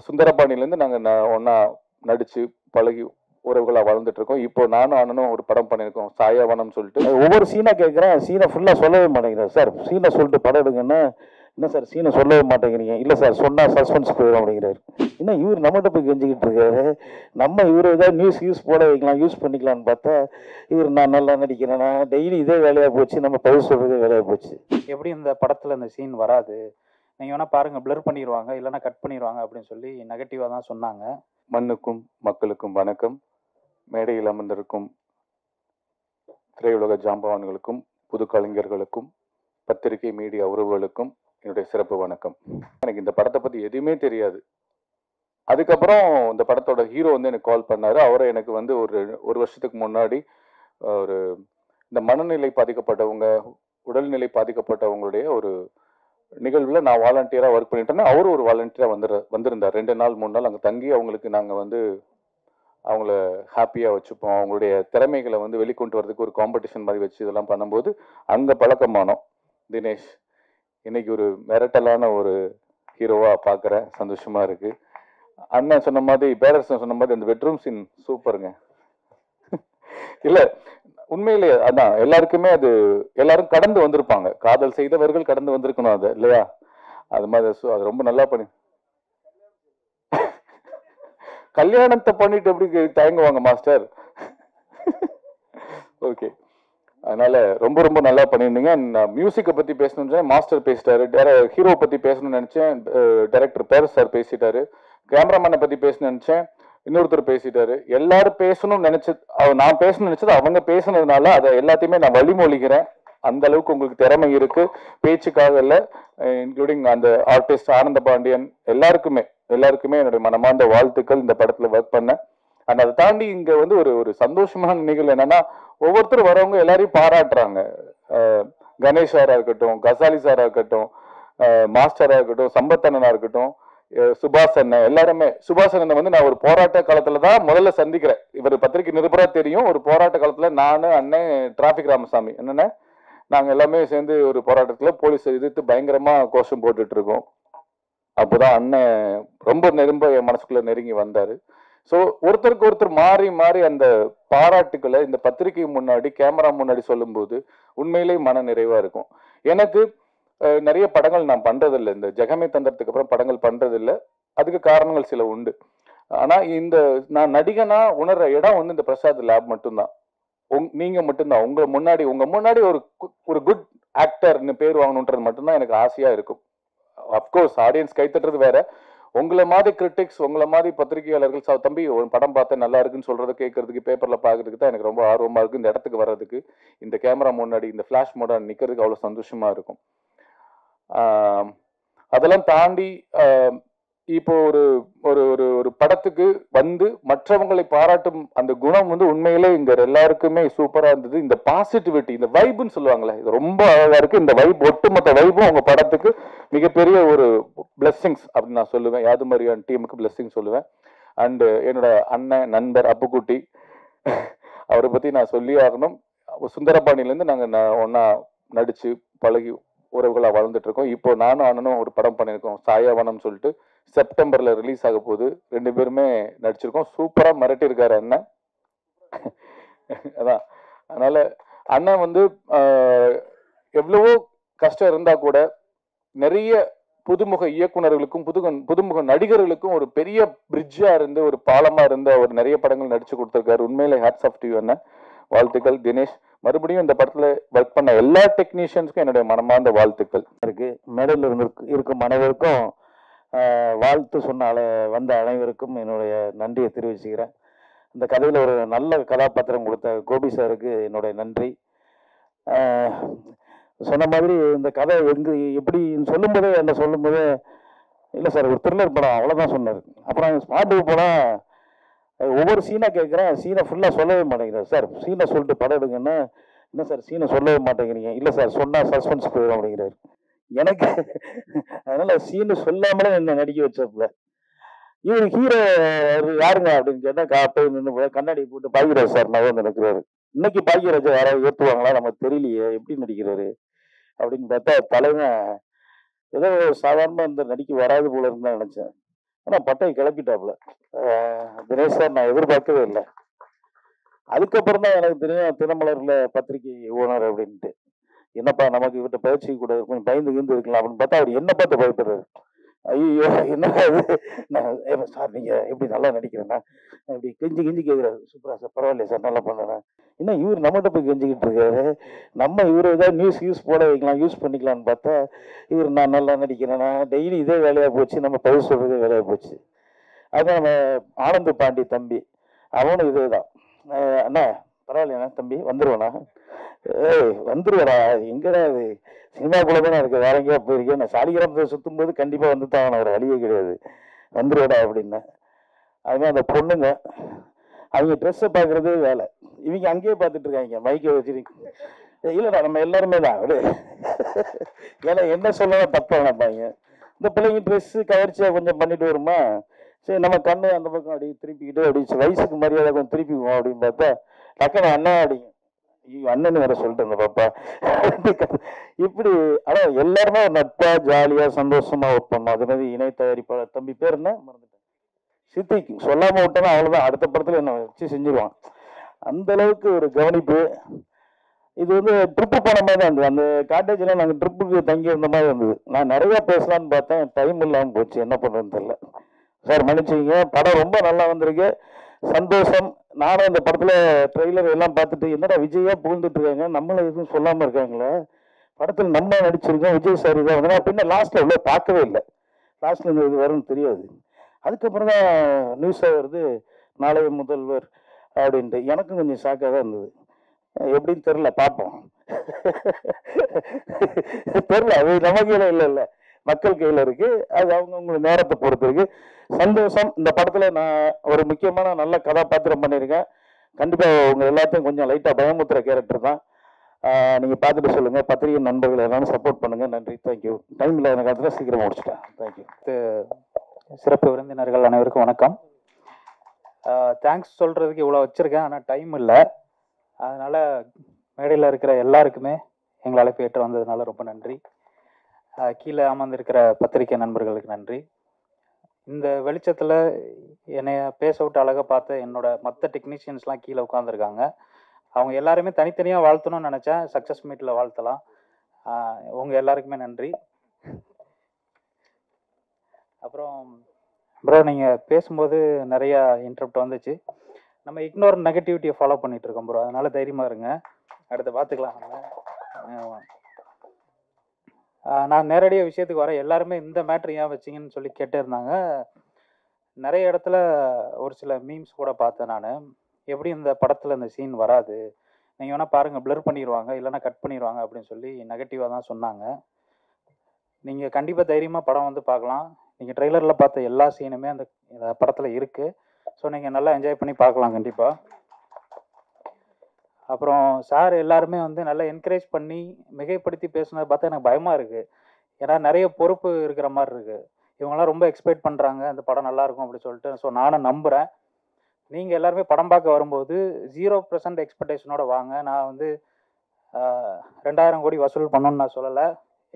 சுந்தரபாணிலேருந்து நாங்கள் ஒன்றா நடித்து பழகி உறவுகளாக வளர்ந்துட்டு இருக்கோம். இப்போ நானும் அண்ணனும் ஒரு படம் பண்ணியிருக்கோம், சாயாவனம் சொல்லிட்டு. ஒவ்வொரு சீனாக கேட்குறேன், சீனை ஃபுல்லாக சொல்லவே மாட்டேங்கிறேன் சார். சீனை சொல்லிட்டு படம் எடுங்கன்னா என்ன சார் சீனை சொல்லவே மாட்டேங்கிறீங்க? இல்லை சார் சொன்னால் சஸ்பென்ஸ் போயிடும் அப்படிங்கிறாரு. இன்னும் இவர் நம்மகிட்ட போய் கெஞ்சிக்கிட்டு இருக்காரு. நம்ம இவர் ஏதாவது யூஸ் போட வைக்கலாம், யூஸ் பண்ணிக்கலான்னு பார்த்தா இவர் நான் நல்லா நடிக்கிறேன், நான் டெய்லி இதே வேலையாக போச்சு, நம்ம பதில் சொல்கிறதே வேலையாக போச்சு. எப்படி இந்த படத்தில் இந்த சீன் வராது, நீங்கள் வேணால் பாருங்கள், பிளர் பண்ணிடுவாங்க, இல்லைன்னா கட் பண்ணிடுவாங்க அப்படின்னு சொல்லி நெகட்டிவாக தான் சொன்னாங்க. மண்ணுக்கும் மக்களுக்கும் வணக்கம். மேடையில் அமர்ந்திருக்கும் திரையுலக ஜாம்பவான்களுக்கும் புது கலைஞர்களுக்கும் பத்திரிகை மீடியா உறவுகளுக்கும் என்னுடைய சிறப்பு வணக்கம். எனக்கு இந்த படத்தை பற்றி எதுவுமே தெரியாது. அதுக்கப்புறம் இந்த படத்தோட ஹீரோ வந்து எனக்கு கால் பண்ணார். அவரை எனக்கு வந்து ஒரு வருஷத்துக்கு முன்னாடி இந்த மனநிலை பாதிக்கப்பட்டவங்க, உடல்நிலை பாதிக்கப்பட்டவங்களுடைய ஒரு நிகழ்வில் நான் வாலண்டியராக ஒர்க் பண்ணிட்டேன்னா அவரும் ஒரு வாலண்டியராக வந்திருந்தார். 2 நாள் 3 நாள் அங்கே தங்கி அவங்களுக்கு நாங்கள் வந்து அவங்கள ஹாப்பியாக வச்சுப்போம், அவங்களுடைய திறமைகளை வந்து வெளிக்கொண்டு வரதுக்கு ஒரு காம்படிஷன் மாதிரி வச்சு இதெல்லாம் பண்ணும்போது அங்கே பழக்கமானோம். தினேஷ் இன்னைக்கு ஒரு மிரட்டலான ஒரு ஹீரோவாக பார்க்குறேன், சந்தோஷமாக இருக்குது. அண்ணன் சொன்ன மாதிரி, பேரரசன் சொன்ன மாதிரி அந்த பெட்ரூம் சீன் சூப்பருங்க. இல்லை உண்மையிலே அதான் எல்லாருக்குமே அது எல்லாரும் கடந்து வந்திருப்பாங்க, காதல் செய்தவர்கள் கடந்து வந்திருக்கணும் அது இல்லையா? அது மாதிரி அது ரொம்ப நல்லா பண்ணி கல்யாணத்தை பண்ணிட்டு எப்படி தயங்குவாங்க மாஸ்டர்? ஓகே, அதனால ரொம்ப ரொம்ப நல்லா பண்ணியிருந்தீங்க. நான் மியூசிக்கை பற்றி பேசணும்னு மாஸ்டர் பேசிட்டாரு, ஹீரோ பற்றி பேசணும்னு நினச்சேன், டைரக்டர் பேரஸ் சார் பேசிட்டாரு, கேமராமேனை பற்றி பேசணும்னு நினச்சேன், இன்னொருத்தர் பேசிட்டாரு. எல்லாரும் பேசணும்னு நினைச்சது, நான் பேசணும்னு நினைச்சது அவங்க பேசுனதுனால அதை எல்லாத்தையுமே நான் வழிமொழிகிறேன். அந்த அளவுக்கு உங்களுக்கு திறமை இருக்கு, பேச்சுக்காக இல்லை, இன்க்ளூடிங் அந்த ஆர்டிஸ்ட் ஆனந்த பாண்டியன் எல்லாருக்குமே என்னுடைய மனமார்ந்த வாழ்த்துக்கள். இந்த படத்துல ஒர்க் பண்ணேன். அண்ட் அதை தாண்டி இங்க வந்து ஒரு சந்தோஷமான நிகழ்வு என்னன்னா, ஒவ்வொருத்தரும் வரவங்க எல்லாரையும் பாராட்டுறாங்க. கணேஷ் சாரா இருக்கட்டும், கசாலி சாரா இருக்கட்டும், மாஸ்டரா இருக்கட்டும், சம்பத்தண்ணனா இருக்கட்டும், சுபாஷ் அண்ணன், எல்லாருமே. சுபாஷ் அண்ணன் வந்து நான் ஒரு போராட்ட காலத்துல தான் முதல்ல சந்திக்கிறேன். இவர் பத்திரிகை நிருபரா தெரியும். ஒரு போராட்ட காலத்துல நானு அண்ணன் டிராபிக் ராமசாமி என்னென்ன நாங்க எல்லாமே சேர்ந்து ஒரு போராட்டத்துல போலீஸ் எதிர்த்து பயங்கரமா கோஷம் போட்டுட்டு இருக்கோம். அப்போதான் அண்ணன் ரொம்ப என் மனசுக்குள்ள நெருங்கி வந்தாரு. ஸோ ஒருத்தருக்கு ஒருத்தர் மாறி மாறி அந்த பாராட்டுக்களை இந்த பத்திரிகை முன்னாடி, கேமரா முன்னாடி சொல்லும்போது உண்மையிலேயே மன நிறைவா இருக்கும். எனக்கு நிறைய படங்கள் நான் பண்றதில்லை, இந்த ஜெகமே தந்திரத்துக்கு அப்புறம் படங்கள் பண்றதில்லை. அதுக்கு காரணங்கள் சில உண்டு. ஆனா நான் நடிகனா உணர்ற இடம் வந்து இந்த பிரசாத் லேப் மட்டும்தான். நீங்க மட்டும்தான் உங்க முன்னாடி ஒரு குட் ஆக்டர்னு பேர் வாங்கணுன்றது மட்டும்தான் எனக்கு ஆசையா இருக்கும். அப்கோர்ஸ் ஆடியன்ஸ் கைத்தட்டுறது வேற, உங்களை மாதிரி கிரிட்டிக்ஸ், உங்களை மாதிரி பத்திரிகையாளர்கள் தம்பி ஒரு படம் பார்த்தா நல்லா இருக்குன்னு சொல்றதை கேட்கறதுக்கு, பேப்பர்ல பாக்குறதுக்கு தான் எனக்கு ரொம்ப ஆர்வமா இருக்கு. இந்த இடத்துக்கு வர்றதுக்கு, இந்த கேமரா முன்னாடி இந்த ஃபிளாஷ் மோட நிக்கிறதுக்கு அவ்வளவு சந்தோஷமா இருக்கும். அதெல்லாம் தாண்டி இப்போ ஒரு படத்துக்கு வந்து மற்றவங்களை பாராட்டும் அந்த குணம் வந்து உண்மையிலே இங்க எல்லாருக்குமே சூப்பரா இருந்தது. இந்த பாசிட்டிவிட்டி, இந்த வைப்னு சொல்லுவாங்களே, இது ரொம்ப அழகா இருக்கு. இந்த வைப், ஒட்டுமொத்த வைப்பும் உங்க படத்துக்கு மிகப்பெரிய ஒரு பிளெஸ்ஸிங்ஸ் அப்படின்னு நான் சொல்லுவேன். யாது மாதிரியான டீமுக்கு பிளெஸ்ஸிங் சொல்லுவேன். அண்ட் என்னோட அண்ணன் நண்பர் அப்புக்குட்டி, அவரை பத்தி நான் சொல்லி ஆகணும். சுந்தரபாணிலேருந்து நாங்கள் ஒன்னா நடிச்சு பழகி உறவுகளாக வளர்ந்துட்டு இருக்கோம். இப்போ நானும் அண்ணனும் ஒரு படம் பண்ணியிருக்கோம், சாயாவனம் சொல்லிட்டு. செப்டம்பர்ல ரிலீஸ் ஆக போகுது. 2 பேருமே நடிச்சிருக்கோம். சூப்பரா மிரட்டியிருக்காரு அண்ணன். அதான், அதனால அண்ணன் வந்து எவ்வளவோ கஷ்டம் இருந்தா கூட நிறைய புதுமுக இயக்குநர்களுக்கும் புதுமுக நடிகர்களுக்கும் ஒரு பெரிய பிரிட்ஜா இருந்து, ஒரு பாலமா இருந்து அவர் நிறைய படங்கள் நடிச்சு கொடுத்திருக்காரு. உண்மையிலே ஹேட்ஸ் ஆஃப் டு யூ அண்ணன். வாழ்த்துக்கள். தினேஷ், மறுபடியும் இந்த படத்துல ஒர்க் பண்ண எல்லா டெக்னீஷியன்ஸ்க்கும் என்னுடைய மனமார்ந்த வாழ்த்துக்கள் இருக்கு. மேடையில் இருக்கும் அனைவருக்கும் வாழ்த்து சொன்ன வந்த அனைவருக்கும் என்னுடைய நன்றியை தெரிவிச்சுக்கிறேன். இந்த கதையில் ஒரு நல்ல கதாபாத்திரம் கொடுத்த கோபி சாருக்கு என்னுடைய நன்றி. சொன்ன மாதிரி இந்த கதை எப்படி சொல்லும்போதே என்ன சொல்லும்போதே இல்லை சார் ஒரு த்ரில்லர் படம் அவ்வளோதான் சொன்னார். அப்புறம் ஸ்பாட்டுக்கு போனால் ஒவ்வொரு சீனாக கேட்குறேன், சீனை ஃபுல்லாக சொல்லவே மாட்டேங்கிறேன் சார். சீனை சொல்லிட்டு படம் எடுங்கன்னா என்ன சார் சீனை சொல்லவே மாட்டேங்கிறீங்க? இல்லை சார் சொன்னால் சஸ்பென்ஸ் போயிடும் அப்படிங்கிறாரு. எனக்கு அதனால சீனு சொல்லாமலே என்ன நடிக்க வச்சப்பல. இவர் ஹீரோ யாருங்க அப்படின்னு கேட்டா போய் நின்று கண்ணாடி போட்டு பாக்யராஜ் சார் நான் வந்து நினைக்கிறாரு. இன்னைக்கு பாக்யராஜா யாராவது ஏற்றுவாங்களா நமக்கு தெரியலையே, எப்படி நடிக்கிறாரு அப்படின்னு பார்த்தா தலைவன் ஏதோ சாதாரணமா இந்த நடிக்க வராது போல இருந்தா நினைச்சேன். ஆனால் பட்டையை கிளப்பிட்டாப்புல. தினேஷ் சார் நான் எதிர்பார்க்கவே இல்லை. அதுக்கப்புறம் தான் எனக்கு தெரியும் தினமலரில் பத்திரிகை ஓனர் அப்படின்ட்டு. என்னப்பா நமக்கு இவர்கிட்ட பயிற்சி கூட கொஞ்சம் பயந்து கிந்து இருக்கலாம் அப்படின்னு பார்த்தா அவர் என்ன பார்த்து பயப்படுறாரு. ஐயோ என்ன சார் நீங்கள் எப்படி நல்லா நடிக்கிறேன்னா இப்படி கெஞ்சி கெஞ்சி கேட்குறாரு. சூப்பரா சார், பரவாயில்லையா சார், நல்லா பண்ணுறேன். இன்னும் இவர் நம்மகிட்ட போய் கெஞ்சிக்கிட்டு இருக்காரு. நம்ம இவர் ஏதாவது யூஸ் போட வைக்கலாம், யூஸ் பண்ணிக்கலான்னு பார்த்தா இவர் நான் நல்லா நடிக்கிறேன்னா டெய்லி இதே வேலையாக போச்சு, நம்ம பதில் சொல்கிறதே வேலையாக போச்சு. அதான் நம்ம ஆனந்த் பாண்டி தம்பி அவனும் இதே தான். அண்ணா பரவாயில்லையாண்ணா தம்பி வந்துடுவேண்ணா. ஏய் வந்துடுவேடா, எங்கடா அது சினிமாக்குள்ளே தானே இருக்கு, வேற எங்கேயா போயிருக்கேன். நான் சாலிகிராமத்தை சுற்றும் போது கண்டிப்பாக வந்து தான் ஒரு வழியே கிடையாது, வந்துடுவேடா அப்படின்னா. அதுமாதிரி அந்த பொண்ணுங்க அவங்க ட்ரெஸ்ஸை பார்க்குறதே வேலை, இவங்க அங்கேயே பார்த்துட்டு இருக்காங்க மைக்கை வச்சுருக்கு. இல்லைடா நம்ம எல்லாருமே தான் விடு, ஏன்னா என்ன சொல்லலாம் தப்பாக நினைப்பாங்க. இந்த பிள்ளைங்க ட்ரெஸ்ஸு கவர்ச்சியாக கொஞ்சம் பண்ணிட்டு வருமா, சரி நம்ம கண்ணு அந்த பக்கம் அப்படி திருப்பிக்கிட்டு அப்படி வயசுக்கு மரியாதை கொஞ்சம் திருப்பிக்குவோம் அப்படின்னு பார்த்தா டக்குனு அண்ணன் அப்படிங்க. ஐயோ அண்ணன்னு வேற சொல்லிட்டு இருந்த பாப்பா இப்படி. ஆனால் எல்லாருமே ஒரு நட்பா ஜாலியாக சந்தோஷமா ஒர்க் பண்ணோம். அது மாதிரி இணை தயாரிப்பாளர் தம்பி பேர் என்ன மறந்துட்டேன், சித்திக்கு சொல்லாமல் விட்டோன்னா அவ்வளோதான், அடுத்த படத்தில் என்ன வச்சு செஞ்சிருவான். அந்த அளவுக்கு ஒரு கவனிப்பு. இது வந்து ட்ரிப்பு போன மாதிரி தான் இருந்தது. அந்த காட்டேஜில் நாங்கள் ட்ரிப்புக்கு தங்கி இருந்த மாதிரி இருந்தது. நான் நிறையா பேசலான்னு பார்த்தேன், டைம் இல்லாமல் போச்சு, என்ன பண்ணுறதுன்னு தெரியல. சார் மன்னிச்சிங்க, படம் ரொம்ப நல்லா வந்திருக்கு, சந்தோஷம். நானும் இந்த படத்தில் ட்ரெய்லர் எல்லாம் பார்த்துட்டு என்னடா விஜயா புகழ்ந்துட்டு இருக்காங்க, நம்மளை எதுவும் சொல்லாமல் இருக்காங்களே, படத்தில் நம்ம நடிச்சிருக்கோம், விஜய் சார் தான் வந்து பின்ன லாஸ்ட்டில் உள்ள பார்க்கவே இல்லை, லாஸ்ட்டில் இது வரும்னு தெரியாது. அதுக்கப்புறம் தான் நியூஸாக வருது நாளைய முதல்வர் அப்படின்ட்டு. எனக்கும் கொஞ்சம் ஷாக்காக தான் இருந்தது, எப்படின்னு தெரில, பார்ப்போம். தெரில, அது நம்ம கையில் இல்லை, மக்கள் கையில் இருக்கு, அது அவங்கவுங்களோட நேரத்தை பொறுத்து இருக்கு. சந்தோஷம். இந்த படத்தில் நான் ஒரு முக்கியமான நல்ல கதாபாத்திரம் பண்ணியிருக்கேன். கண்டிப்பாக உங்க எல்லாத்தையும் கொஞ்சம் லைட்டாக பயமுத்துற கேரக்டர் தான். நீங்கள் பார்த்துட்டு சொல்லுங்கள். பத்திரிகை நண்பர்கள் எல்லாரும் சப்போர்ட் பண்ணுங்கள். நன்றி, தேங்க்யூ. டைம் இல்லாத காலத்தில் சீக்கிரம் முடிச்சிட்டேன். தேங்க்யூ. சிறப்பு விருந்தினர்கள் அனைவருக்கும் வணக்கம். தேங்க்ஸ் சொல்கிறதுக்கு இவ்வளோ வச்சுருக்கேன், ஆனால் டைம் இல்லை. அதனால் மேடையில் இருக்கிற எல்லாருக்குமே எங்களை அழைப்பு ஏற்று வந்ததுனால ரொம்ப நன்றி. கீழே அமர்ந்திருக்கிற பத்திரிகை நண்பர்களுக்கு நன்றி. இந்த வெளிச்சத்தில் என்னைய பேச விட்டு அழகாக பார்த்த என்னோட மற்ற டெக்னீஷியன்ஸ்லாம் கீழே உட்காந்துருக்காங்க. அவங்க எல்லாருமே தனித்தனியாக வாழ்த்தணும்னு நினச்சேன், சக்ஸஸ் மீட்டில் வாழ்த்தலாம். உங்கள் எல்லாருக்குமே நன்றி. அப்புறம் ப்ரோ நீங்கள் பேசும்போது நிறையா இன்டரப்ட் வந்துச்சு. நம்ம இக்னோர் நெகட்டிவிட்டியை ஃபாலோ பண்ணிகிட்டு இருக்கோம் ப்ரோ, அதனால் தைரியமாக இருங்க, அடுத்து பார்த்துக்கலாம். நம்ம நான் நேரடியாக விஷயத்துக்கு வரேன். எல்லாருமே இந்த மேட்ரு ஏன் வச்சிங்கன்னு சொல்லி கேட்டே இருந்தாங்க. நிறைய இடத்துல ஒரு சில மீம்ஸ் கூட பார்த்தேன் நான். எப்படி இந்த படத்தில் இந்த சீன் வராது, நீங்கள் வேணால் பாருங்கள், பிளர் பண்ணிடுவாங்க, இல்லைனா கட் பண்ணிடுவாங்க அப்படின்னு சொல்லி நெகட்டிவாக தான் சொன்னாங்க. நீங்கள் கண்டிப்பாக தைரியமாக படம் வந்து பார்க்கலாம். நீங்கள் ட்ரெய்லரில் பார்த்த எல்லா சீனுமே அந்த படத்தில் இருக்குது. ஸோ நீங்கள் நல்லா என்ஜாய் பண்ணி பார்க்கலாம் கண்டிப்பாக. அப்புறம் சார் எல்லாருமே வந்து நல்லா என்கரேஜ் பண்ணி மிகைப்படுத்தி பேசுனதை பார்த்தா எனக்கு பயமாக இருக்குது. ஏன்னா நிறைய பொறுப்பு இருக்கிற மாதிரி இருக்குது. இவங்கெல்லாம் ரொம்ப எக்ஸ்பெக்ட் பண்ணுறாங்க அந்த படம் நல்லாயிருக்கும் அப்படி சொல்லிட்டு. ஸோ நானும் நம்புகிறேன். நீங்கள் எல்லாருமே படம் பார்க்க வரும்போது 0% எக்ஸ்பெக்டேஷனோட வாங்க. நான் வந்து 2000 கோடி வசூல் பண்ணணும்னு நான் சொல்லலை.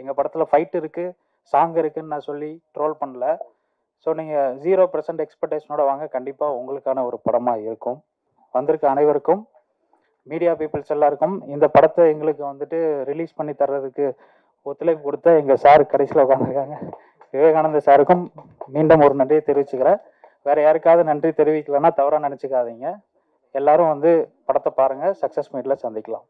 எங்கள் படத்தில் ஃபைட் இருக்குது, சாங் இருக்குதுன்னு நான் சொல்லி ட்ரோல் பண்ணல. ஸோ நீங்கள் 0% எக்ஸ்பெக்டேஷனோட வாங்க, கண்டிப்பாக உங்களுக்கான ஒரு படமாக இருக்கும். வந்திருக்க அனைவருக்கும், மீடியா பீப்புள்ஸ் எல்லாருக்கும், இந்த படத்தை எங்களுக்கு வந்துட்டு ரிலீஸ் பண்ணி தர்றதுக்கு ஒத்துழைப்பு கொடுத்த எங்கள் சார் கடைசியில் உட்காந்துருக்காங்க விவேகானந்த சாருக்கும் மீண்டும் ஒரு நன்றியை தெரிவிச்சுக்கிறேன். வேறு யாருக்காவது நன்றி தெரிவிக்கலைன்னா தவறாக நினச்சிக்காதீங்க. எல்லாரும் வந்து படத்தை பாருங்கள். சக்ஸஸ் மீட்டில் சந்திக்கலாம்.